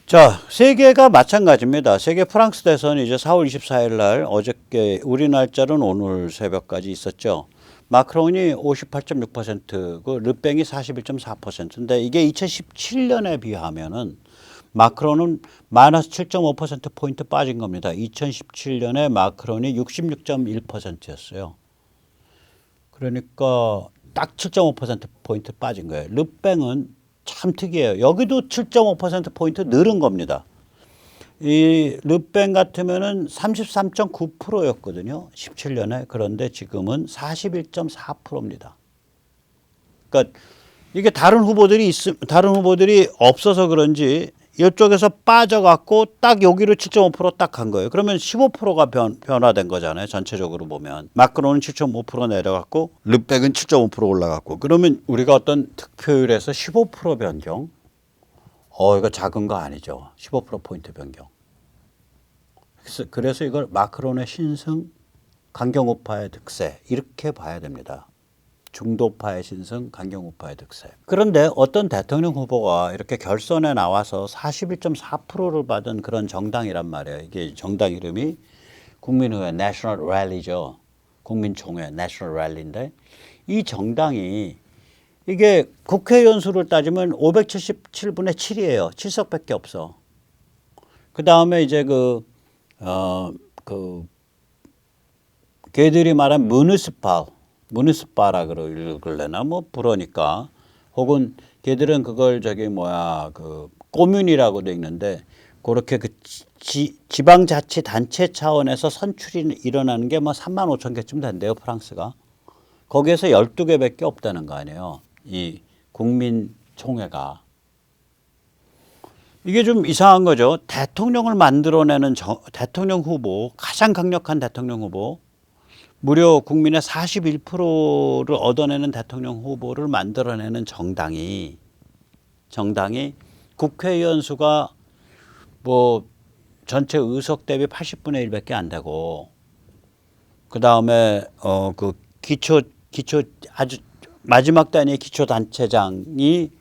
자, 세계가 마찬가지입니다. 세계 프랑스 대선이 이제 4월 24일 날 어저께 우리 날짜는 오늘 새벽까지 있었죠. 마크롱이 58.6%, 그 르팽이 41.4%인데 이게 2017년에 비하면은 마크롱은 마이너스 7.5%포인트 빠진 겁니다. 2017년에 마크롱이 66.1%였어요. 그러니까 딱 7.5%포인트 빠진 거예요. 르팽은 참 특이해요. 여기도 7.5%포인트 늘은 겁니다. 이 르팽 같으면은 33.9%였거든요. 17년에. 그런데 지금은 41.4%입니다. 그러니까 이게 다른 후보들이 없어서 그런지 이쪽에서 빠져갖고 딱 여기로 7.5%딱 간 거예요. 그러면 15%가 변화된 거잖아요. 전체적으로 보면. 마크롱은 7.5% 내려갔고 르팽은 7.5% 올라갔고. 그러면 우리가 어떤 득표율에서 15% 변경? 이거 작은 거 아니죠. 15%포인트 변경. 그래서 이걸 마크롱의 신승, 강경우파의 득세 이렇게 봐야 됩니다. 중도파의 신승, 강경우파의 득세. 그런데 어떤 대통령 후보가 이렇게 결선에 나와서 41.4%를 받은 그런 정당이란 말이에요. 이게 정당 이름이 국민의회 내셔널 랠리죠. 국민총회 내셔널 랠리인데 이 정당이 이게 국회의원 수를 따지면 577분의 7이에요. 7석밖에 없어. 그 다음에 이제 걔들이 말한 무니스파라 그러려나 뭐 불어니까 혹은 걔들은 그걸 꼬뮌이라고 돼 있는데 그렇게 지방자치단체 차원에서 선출이 일어나는 게 뭐 3만 5천 개쯤 된대요. 프랑스가. 거기에서 12개밖에 없다는 거 아니에요. 이 국민총회가. 이게 좀 이상한 거죠. 대통령을 만들어내는 대통령 후보, 가장 강력한 대통령 후보, 무려 국민의 41%를 얻어내는 대통령 후보를 만들어내는 정당이 국회의원 수가 뭐 전체 의석 대비 80분의 1밖에 안 되고 그 다음에 기초 아주 마지막 단위의 기초단체장이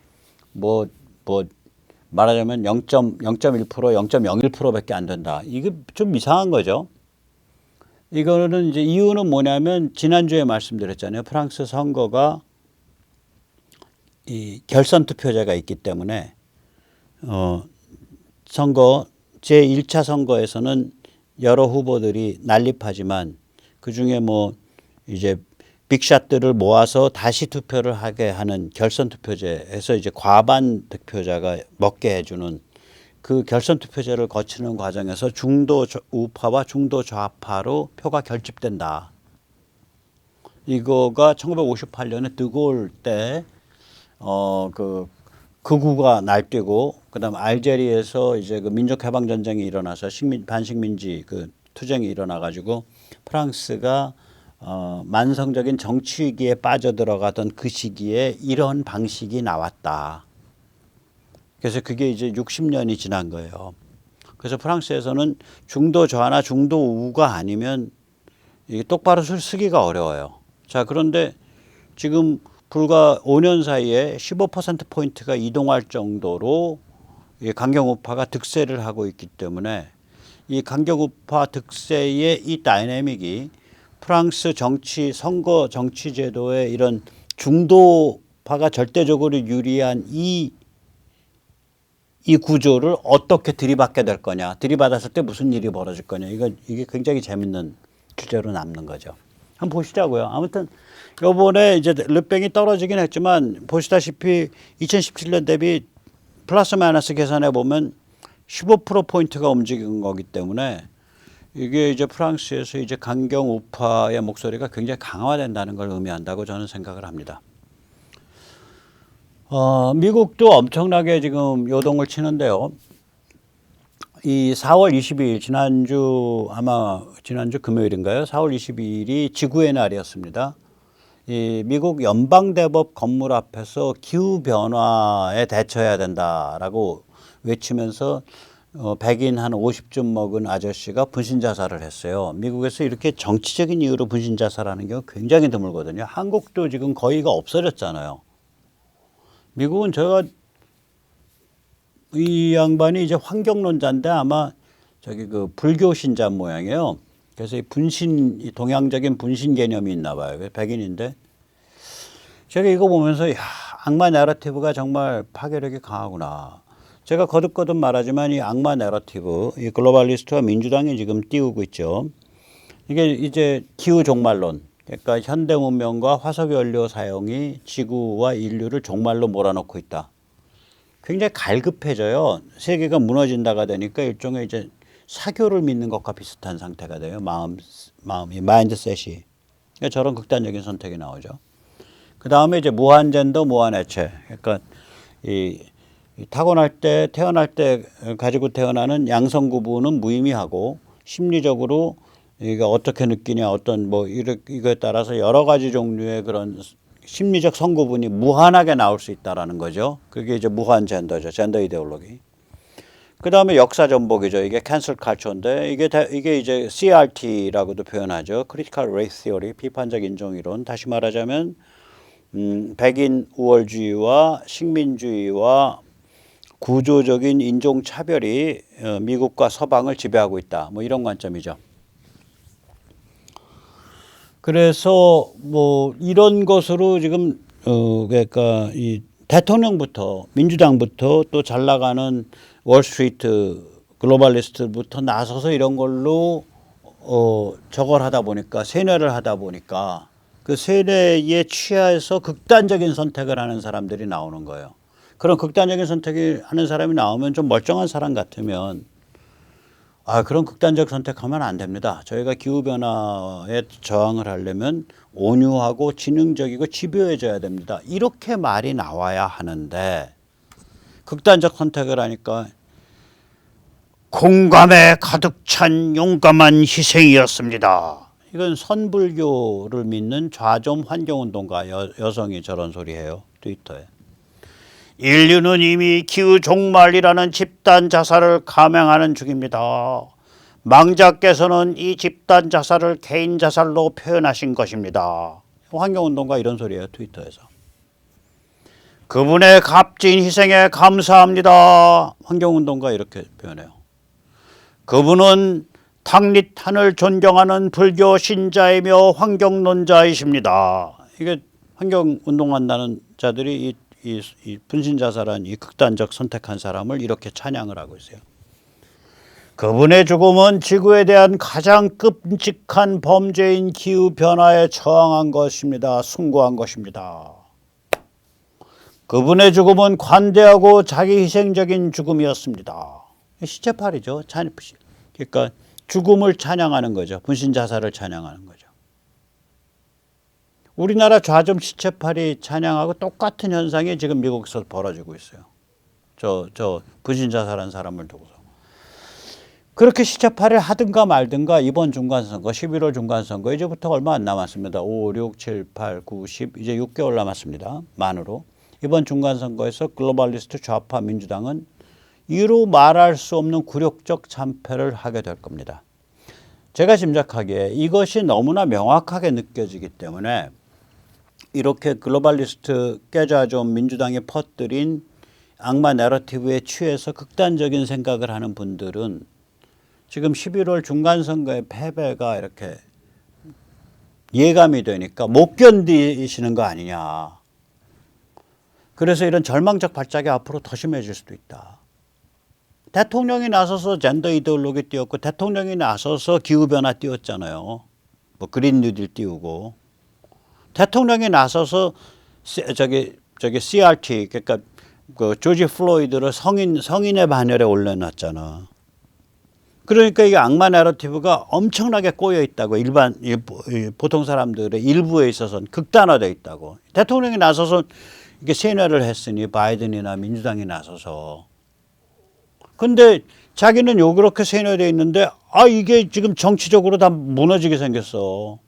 말하자면 0.1%, 0.01%밖에 안 된다. 이게 좀 이상한 거죠. 이거는 이제 이유는 뭐냐면 지난주에 말씀드렸잖아요. 프랑스 선거가 이 결선 투표제가 있기 때문에 제1차 선거에서는 여러 후보들이 난립하지만 그중에 뭐 이제 빅샷들을 모아서 다시 투표를 하게 하는 결선 투표제에서 이제 과반 득표자가 먹게 해주는 그 결선 투표제를 거치는 과정에서 중도 우파와 중도 좌파로 표가 결집된다. 이거가 1958년에 드골 때 극우가 날뛰고 그다음 알제리에서 이제 그 민족해방 전쟁이 일어나서 반식민지 투쟁이 일어나 가지고 프랑스가 만성적인 정치 위기에 빠져들어가던 그 시기에 이런 방식이 나왔다. 그래서 그게 이제 60년이 지난 거예요. 그래서 프랑스에서는 중도 좌나 중도 우가 아니면 이게 똑바로 쓰기가 어려워요. 자, 그런데 지금 불과 5년 사이에 15%포인트가 이동할 정도로 강경우파가 득세를 하고 있기 때문에 이 강경우파 득세의 이 다이내믹이 프랑스 선거 정치 제도의 이런 중도파가 절대적으로 유리한 이 구조를 어떻게 들이받게 될 거냐, 들이받았을 때 무슨 일이 벌어질 거냐, 이게 굉장히 재밌는 주제로 남는 거죠. 한번 보시자고요. 아무튼 요번에 이제 르팽이 떨어지긴 했지만 보시다시피 2017년 대비 플러스 마이너스 계산해 보면 15%포인트가 움직인 거기 때문에 이게 이제 프랑스에서 이제 강경 우파의 목소리가 굉장히 강화된다는 걸 의미한다고 저는 생각을 합니다. 미국도 엄청나게 지금 요동을 치는데요. 이 4월 22일 지난주 금요일인가요? 4월 22일이 지구의 날이었습니다. 이 미국 연방대법 건물 앞에서 기후 변화에 대처해야 된다라고 외치면서 백인 한 50쯤 먹은 아저씨가 분신 자살을 했어요. 미국에서 이렇게 정치적인 이유로 분신 자살하는 경우 굉장히 드물거든요. 한국도 지금 거의가 없어졌잖아요. 미국은 제가 이 양반이 이제 환경론자인데 아마 저기 그 불교 신자 모양이에요. 그래서 이 분신, 이 동양적인 분신 개념이 있나 봐요. 백인인데 제가 이거 보면서 야, 악마 내러티브가 정말 파괴력이 강하구나. 제가 거듭거듭 말하지만 이 악마 내러티브, 이 글로벌리스트와 민주당이 지금 띄우고 있죠. 이게 이제 기후 종말론. 그러니까 현대 문명과 화석 연료 사용이 지구와 인류를 종말로 몰아넣고 있다. 굉장히 갈급해져요. 세계가 무너진다가 되니까 일종의 이제 사교를 믿는 것과 비슷한 상태가 돼요. 마음이 마인드셋이. 그러니까 저런 극단적인 선택이 나오죠. 그 다음에 이제 무한 젠더, 무한 해체. 그러니까 이 타고날 때 태어날 때 가지고 태어나는 양성 구분은 무의미하고 심리적으로 이게 어떻게 느끼냐 어떤 뭐 이거에 따라서 여러 가지 종류의 그런 심리적 성구분이 무한하게 나올 수 있다라는 거죠. 그게 이제 무한 젠더죠. 젠더 이데올로기. 그 다음에 역사 전복이죠. 이게 캔슬 칼처인데 이게 이제 CRT라고도 표현하죠. 크리티컬 레이스 티어리, 비판적 인종 이론. 다시 말하자면 백인 우월주의와 식민주의와 구조적인 인종 차별이 미국과 서방을 지배하고 있다. 뭐 이런 관점이죠. 그래서 뭐 이런 것으로 지금 그러니까 이 대통령부터 민주당부터 또 잘 나가는 월스트리트 글로벌리스트부터 나서서 이런 걸로 저걸 하다 보니까 세뇌를 하다 보니까 그 세뇌에 취해서 극단적인 선택을 하는 사람들이 나오는 거예요. 그런 극단적인 선택을 하는 사람이 나오면 좀 멀쩡한 사람 같으면 그런 극단적 선택하면 안 됩니다. 저희가 기후변화에 저항을 하려면 온유하고 지능적이고 집요해져야 됩니다. 이렇게 말이 나와야 하는데 극단적 선택을 하니까 공감에 가득 찬 용감한 희생이었습니다. 이건 선불교를 믿는 좌좀 환경운동가 여성이 저런 소리해요. 트위터에. 인류는 이미 기후 종말이라는 집단 자살을 감행하는 중입니다. 망자께서는 이 집단 자살을 개인 자살로 표현하신 것입니다. 환경운동가 이런 소리예요. 트위터에서. 그분의 값진 희생에 감사합니다. 환경운동가 이렇게 표현해요. 그분은 탁릿한을 존경하는 불교 신자이며 환경론자이십니다. 이게 환경운동한다는 자들이 이 분신자살한 이 극단적 선택한 사람을 이렇게 찬양을 하고 있어요. 그분의 죽음은 지구에 대한 가장 끔찍한 범죄인 기후변화에 저항한 것입니다. 숭고한 것입니다. 그분의 죽음은 관대하고 자기희생적인 죽음이었습니다. 시체팔이죠. 그러니까 죽음을 찬양하는 거죠. 분신자살을 찬양하는 거죠. 우리나라 좌좀 시체팔이 찬양하고 똑같은 현상이 지금 미국에서 벌어지고 있어요. 저 분신자살한 사람을 두고서. 그렇게 시체팔이를 하든가 말든가 이번 중간선거 11월 중간선거 이제부터 얼마 안 남았습니다. 5, 6, 7, 8, 9, 10 이제 6개월 남았습니다. 만으로. 이번 중간선거에서 글로벌리스트 좌파 민주당은 이루 말할 수 없는 굴욕적 참패를 하게 될 겁니다. 제가 짐작하기에 이것이 너무나 명확하게 느껴지기 때문에 이렇게 글로벌리스트 깨자좀 민주당에 퍼뜨린 악마 내러티브에 취해서 극단적인 생각을 하는 분들은 지금 11월 중간선거의 패배가 이렇게 예감이 되니까 못 견디시는 거 아니냐. 그래서 이런 절망적 발작이 앞으로 더 심해질 수도 있다. 대통령이 나서서 젠더 이데올로기 띄웠고 대통령이 나서서 기후변화 띄웠잖아요. 뭐 그린 뉴딜 띄우고 대통령이 나서서 저기 CRT 그러니까 그 조지 플로이드를 성인의 반열에 올려놨잖아. 그러니까 이게 악마 내러티브가 엄청나게 꼬여 있다고 보통 사람들의 일부에 있어서는 극단화되어 있다고. 대통령이 나서서 이게 세뇌를 했으니 바이든이나 민주당이 나서서. 근데 자기는 그렇게 세뇌되어 있는데 이게 지금 정치적으로 다 무너지게 생겼어.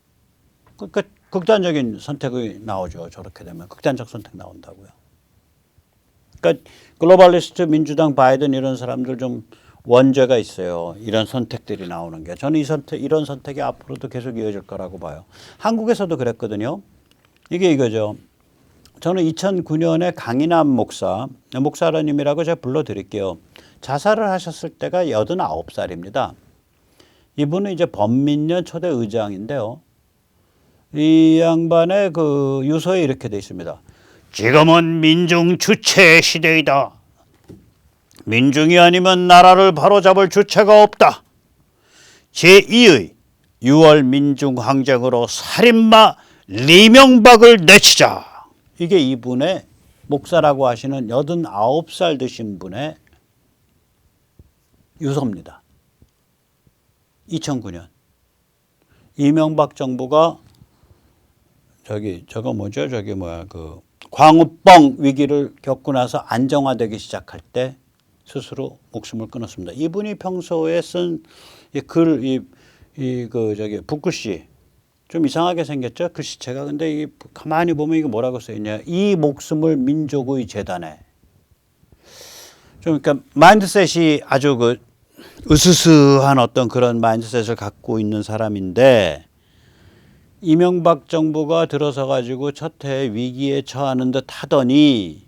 그러니까 극단적인 선택이 나오죠. 저렇게 되면 극단적 선택 나온다고요. 그러니까 글로벌리스트 민주당 바이든 이런 사람들 좀 원죄가 있어요. 이런 선택들이 나오는 게. 저는 이런 선택이 앞으로도 계속 이어질 거라고 봐요. 한국에서도 그랬거든요. 이게 이거죠. 저는 2009년에 강인함 목사님이라고 제가 불러드릴게요. 자살을 하셨을 때가 89살입니다. 이분은 이제 범민련 초대 의장인데요. 이 양반의 그 유서에 이렇게 돼 있습니다. 지금은 민중 주체의 시대이다. 민중이 아니면 나라를 바로잡을 주체가 없다. 제2의 6월 민중항쟁으로 살인마 리명박을 내치자. 이게 이분의 목사라고 하시는 89살 되신 분의 유서입니다. 2009년 이명박 정부가 그 광우병 위기를 겪고 나서 안정화되기 시작할 때 스스로 목숨을 끊었습니다. 이분이 평소에 쓴 붓글씨 좀 이상하게 생겼죠? 글씨체가. 근데 가만히 보면 이게 뭐라고 써있냐. 이 목숨을 민족의 재단에. 좀 그러니까 마인드셋이 아주 그 으스스한 어떤 그런 마인드셋을 갖고 있는 사람인데 이명박 정부가 들어서 가지고 첫 해 위기에 처하는 듯 하더니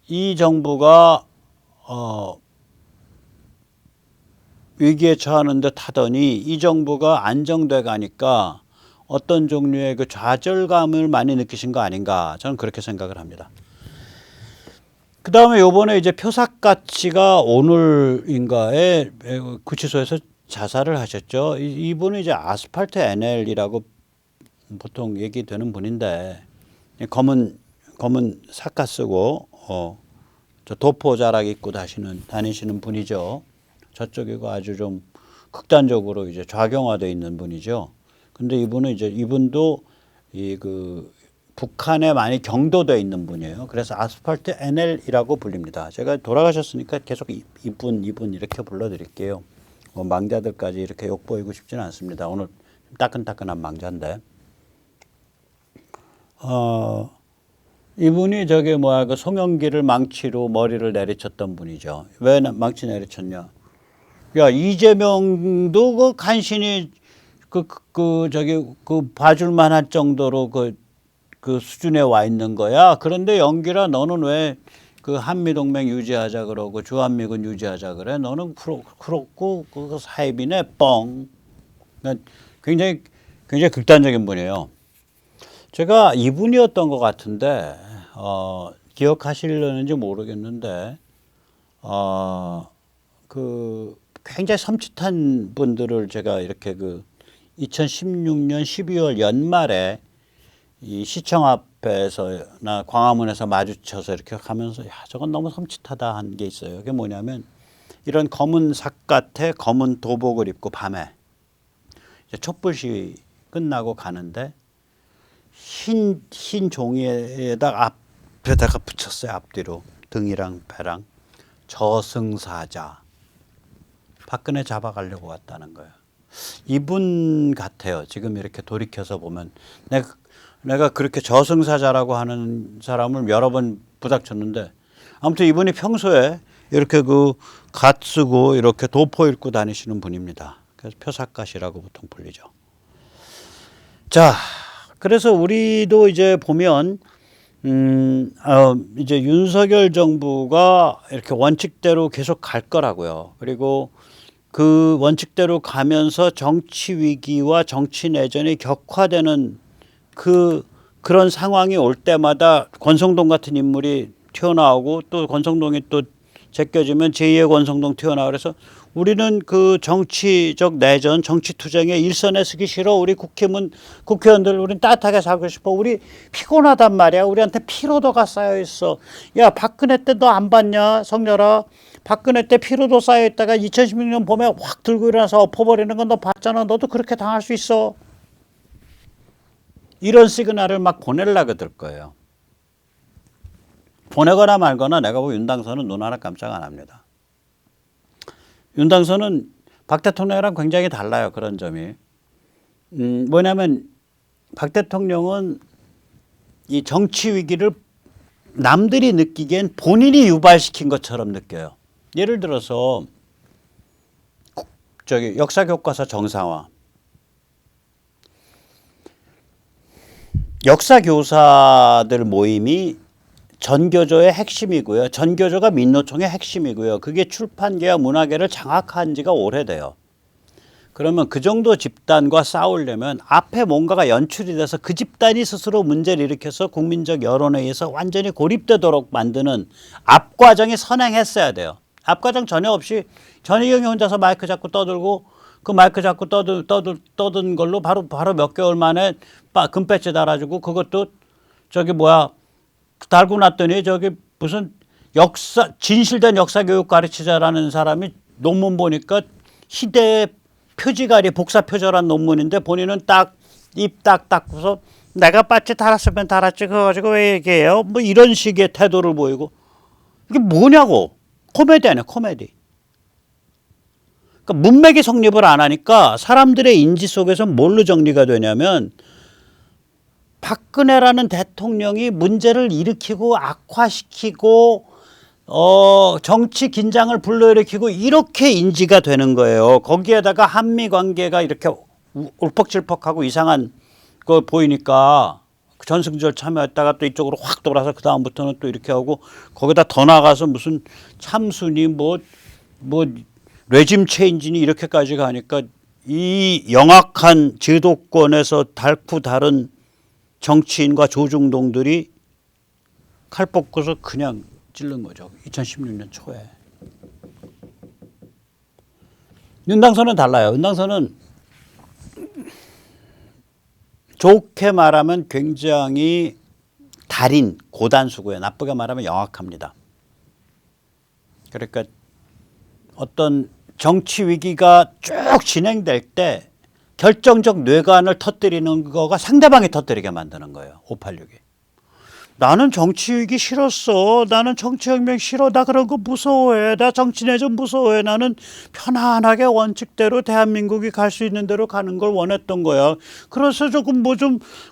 이 정부가 위기에 처하는 듯 하더니 이 정부가 안정돼 가니까 어떤 종류의 그 좌절감을 많이 느끼신 거 아닌가 저는 그렇게 생각을 합니다. 그 다음에 요번에 이제 표사가치가 오늘인가에 구치소에서 자살을 하셨죠. 이분은 이제 아스팔트 NL이라고 보통 얘기되는 분인데 검은 사카 쓰고 저 도포 자락 입고 다니시는 분이죠. 저쪽이고 아주 좀 극단적으로 이제 좌경화되어 있는 분이죠. 근데 이분도 북한에 많이 경도되어 있는 분이에요. 그래서 아스팔트 NL이라고 불립니다. 제가 돌아가셨으니까 계속 이분 이렇게 불러드릴게요. 망자들까지 이렇게 욕보이고 싶지는 않습니다. 오늘 따끈따끈한 망자인데. 이분이 그 송영기를 망치로 머리를 내리쳤던 분이죠. 왜 망치 내리쳤냐? 야, 이재명도 그 간신히 봐줄만 할 정도로 그 수준에 와 있는 거야. 그런데 영길아, 너는 왜 그 한미동맹 유지하자 그러고 주한미군 유지하자 그래? 너는 그렇고 그 사이비네 뻥. 그러니까 굉장히 극단적인 분이에요. 제가 이분이었던 것 같은데 기억하시려는지 모르겠는데 굉장히 섬찟한 분들을 제가 이렇게 2016년 12월 연말에 이 시청 앞에서나 광화문에서 마주쳐서 이렇게 하면서 야, 저건 너무 섬찟하다 한 게 있어요. 그게 뭐냐면 이런 검은 삿갓에 검은 도복을 입고 밤에 이제 촛불 시위 끝나고 가는데 흰 종이에다가 앞에다가 붙였어요. 앞뒤로 등이랑 배랑 저승사자. 박근혜 잡아가려고 왔다는 거예요. 이분 같아요. 지금 이렇게 돌이켜서 보면 내가 그렇게 저승사자라고 하는 사람을 여러 번 부닥쳤는데 아무튼 이분이 평소에 이렇게 갓 쓰고 이렇게 도포 입고 다니시는 분입니다. 그래서 표사갓이라고 보통 불리죠. 자, 그래서 우리도 이제 보면 이제 윤석열 정부가 이렇게 원칙대로 계속 갈 거라고요. 그리고 그 원칙대로 가면서 정치 위기와 정치 내전이 격화되는 그런 상황이 올 때마다 권성동 같은 인물이 튀어나오고 또 권성동이 또 제껴지면 제2의 권성동 튀어나오고 그래서 우리는 그 정치적 내전, 정치 투쟁에 일선에 서기 싫어. 우리 국회의원들 우린 따뜻하게 살고 싶어. 우리 피곤하단 말이야. 우리한테 피로도가 쌓여 있어. 야, 박근혜 때 너 안 봤냐? 성렬아. 박근혜 때 피로도 쌓여 있다가 2016년 봄에 확 들고 일어나서 엎어버리는 건 너 봤잖아. 너도 그렇게 당할 수 있어. 이런 시그널을 막 보내려고 들 거예요. 보내거나 말거나 내가 보고 윤당선은 눈 하나 깜짝 안 합니다. 윤당선은 박 대통령이랑 굉장히 달라요. 그런 점이. 뭐냐면 박 대통령은 이 정치 위기를 남들이 느끼기엔 본인이 유발시킨 것처럼 느껴요. 예를 들어서 역사교과서 정상화. 역사 교사들 모임이 전교조의 핵심이고요. 전교조가 민노총의 핵심이고요. 그게 출판계와 문화계를 장악한 지가 오래돼요. 그러면 그 정도 집단과 싸우려면 앞에 뭔가가 연출이 돼서 그 집단이 스스로 문제를 일으켜서 국민적 여론에 의해서 완전히 고립되도록 만드는 앞과정이 선행했어야 돼요. 앞과정 전혀 없이 전희경이 혼자서 마이크 잡고 떠들고 그 마이크 잡고 떠든 걸로 바로 몇 개월 만에 금배지 달아주고 그것도 저기 뭐야 달고 났더니 저기 무슨 진실된 역사 교육 가르치자라는 사람이 논문 보니까 시대의 표지가리 복사 표절한 논문인데 본인은 입 딱 닦고서 내가 빠지 달았으면 달았지 그거 가지고 왜 얘기해요? 뭐 이런 식의 태도를 보이고 이게 뭐냐고. 코미디 아니야 코미디. 그러니까 문맥이 성립을 안 하니까 사람들의 인지 속에서 뭘로 정리가 되냐면 박근혜라는 대통령이 문제를 일으키고 악화시키고 정치 긴장을 불러일으키고 이렇게 인지가 되는 거예요. 거기에다가 한미 관계가 이렇게 울퍽질퍽하고 이상한 거 보이니까 전승절 참여했다가 또 이쪽으로 확 돌아서 그 다음부터는 또 이렇게 하고 거기다 더 나가서 무슨 참순이 뭐 레짐 체인지니 이렇게까지 가니까 이 영악한 제도권에서 닳고 다른 정치인과 조중동들이 칼 뽑고서 그냥 찔른 거죠. 2016년 초에. 윤당선은 달라요. 윤당선은 좋게 말하면 굉장히 달인, 고단수고요. 나쁘게 말하면 영악합니다. 그러니까 어떤 정치 위기가 쭉 진행될 때 결정적 뇌관을 터뜨리는 거가 상대방이 터뜨리게 만드는 거예요. 586이. 나는 정치 위기 싫었어. 나는 정치혁명 싫어. 나 그런 거 무서워해. 나 정치내전 무서워해. 나는 편안하게 원칙대로 대한민국이 갈 수 있는 대로 가는 걸 원했던 거야. 그래서 조금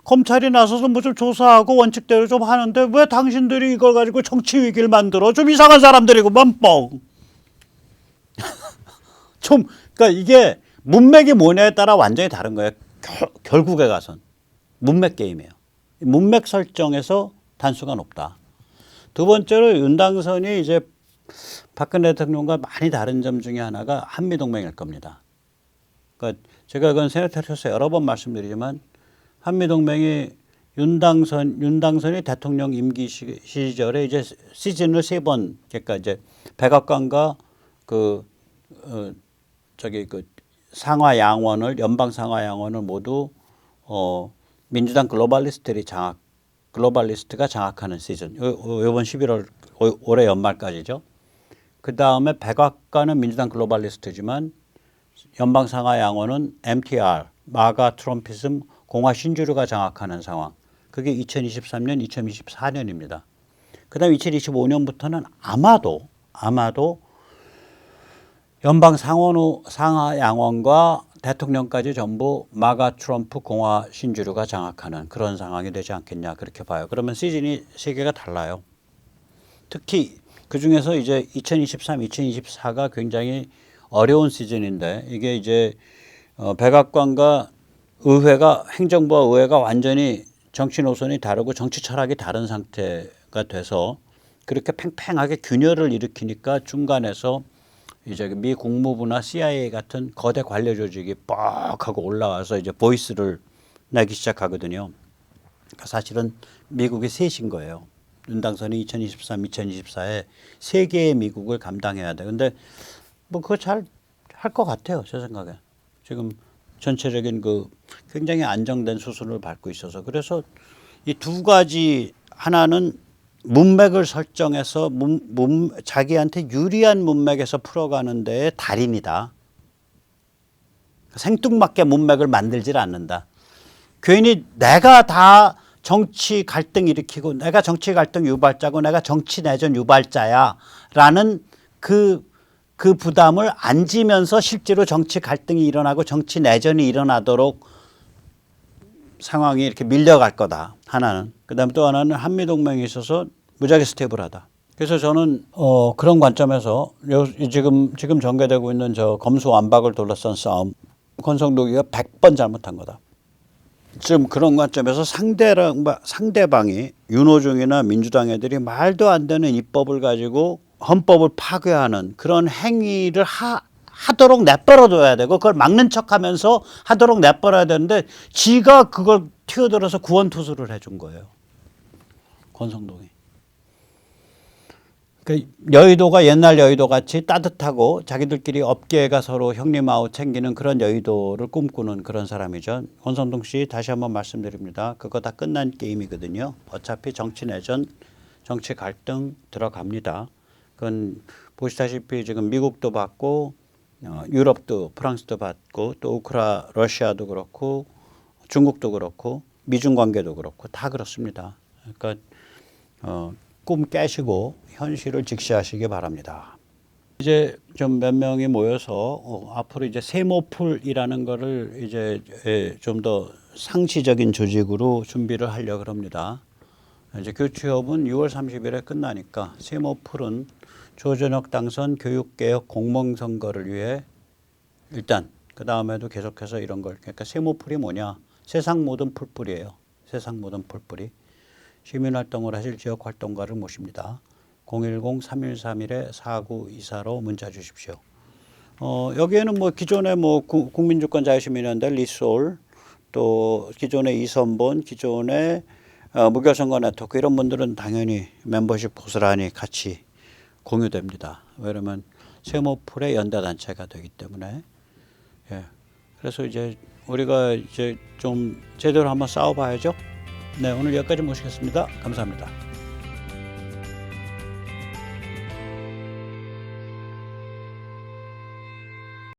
검찰이 나서서 좀 조사하고 원칙대로 좀 하는데 왜 당신들이 이걸 가지고 정치 위기를 만들어? 좀 이상한 사람들이구만 뻥. 그러니까 이게 문맥이 뭐냐에 따라 완전히 다른 거예요. 결국에 가선 문맥 게임이에요. 문맥 설정에서 단수가 높다. 두 번째로 윤당선이 이제 박근혜 대통령과 많이 다른 점 중에 하나가 한미동맹일 겁니다. 그러니까 제가 그건 세네터에서 여러 번 말씀드리지만 한미동맹이 윤당선이 대통령 임기 시절에 이제 시즌을 3번 그러니까 이제 백악관과 상하 양원을 연방 상하 양원을 모두 민주당 글로벌리스트가 장악하는 시즌. 이번 11월 올해 연말까지죠. 그 다음에 백악관은 민주당 글로벌리스트지만 연방 상하 양원은 MTR 마가 트럼피즘 공화 신주류가 장악하는 상황. 그게 2023년, 2024년입니다. 그 다음 2025년부터는 아마도 연방 상하 양원과 대통령까지 전부 마가 트럼프 공화 신주류가 장악하는 그런 상황이 되지 않겠냐 그렇게 봐요. 그러면 시즌이 세 개가 달라요. 특히 그중에서 이제 2023, 2024가 굉장히 어려운 시즌인데 이게 이제 백악관과 의회가 행정부와 의회가 완전히 정치 노선이 다르고 정치 철학이 다른 상태가 돼서 그렇게 팽팽하게 균열을 일으키니까 중간에서 이제 미 국무부나 CIA 같은 거대 관료 조직이 뻑 하고 올라와서 이제 보이스를 내기 시작하거든요. 사실은 미국이 셋인 거예요. 윤당선이 2023, 2024에 세 개의 미국을 감당해야 돼. 근데 뭐 그거 잘 할 것 같아요. 제 생각에. 지금 전체적인 굉장히 안정된 수순을 밟고 있어서 그래서 이 두 가지 하나는 문맥을 설정해서 자기한테 유리한 문맥에서 풀어가는 데에 달인이다. 생뚱맞게 문맥을 만들질 않는다. 괜히 내가 다 정치 갈등 일으키고 내가 정치 갈등 유발자고 내가 정치 내전 유발자야라는 그 부담을 안 지면서 실제로 정치 갈등이 일어나고 정치 내전이 일어나도록 상황이 이렇게 밀려갈 거다. 하나는. 그다음에 또 하나는 한미동맹에 있어서 무지하게 스테이블하다. 그래서 저는 그런 관점에서 지금 전개되고 있는 저 검수완박을 둘러싼 싸움 권성동이가 100번 잘못한 거다. 좀 그런 관점에서 상대방이 윤호중이나 민주당 애들이 말도 안 되는 입법을 가지고 헌법을 파괴하는 그런 행위를 하도록 내버려둬야 되고 그걸 막는 척하면서 하도록 내버려야 되는데 지가 그걸 튀어들어서 구원투수를 해준 거예요. 권성동이. 그러니까 여의도가 옛날 여의도 같이 따뜻하고 자기들끼리 업계가 서로 형님하고 챙기는 그런 여의도를 꿈꾸는 그런 사람이죠. 권성동 씨 다시 한번 말씀드립니다. 그거 다 끝난 게임이거든요. 어차피 정치 내전, 정치 갈등 들어갑니다. 그건 보시다시피 지금 미국도 받고 유럽도 프랑스도 받고 또 러시아도 그렇고 중국도 그렇고 미중 관계도 그렇고 다 그렇습니다. 그러니까 꿈 깨시고 현실을 직시하시기 바랍니다. 이제 좀 몇 명이 모여서 앞으로 이제 세모풀이라는 거를 이제 좀 더 상시적인 조직으로 준비를 하려고 합니다. 이제 교취협은 6월 30일에 끝나니까 세모풀은 조전혁 당선 교육개혁 공무원선거를 위해 일단 그 다음에도 계속해서 이런 걸 그러니까 세모풀이 뭐냐 세상 모든 풀뿌리예요. 세상 모든 풀뿌리. 시민활동을 하실 지역활동가를 모십니다. 010-3131-4924로 문자 주십시오. 여기에는 뭐 기존의 뭐 국민주권 자유시민연대 리솔 또 기존의 이선본 기존의 무결선거 네트워크 이런 분들은 당연히 멤버십 고스란히 같이 공유됩니다. 왜냐하면 세모풀의 연대단체가 되기 때문에 예. 그래서 이제 우리가 이제 좀 제대로 한번 싸워봐야죠. 네, 오늘 여기까지 모시겠습니다. 감사합니다.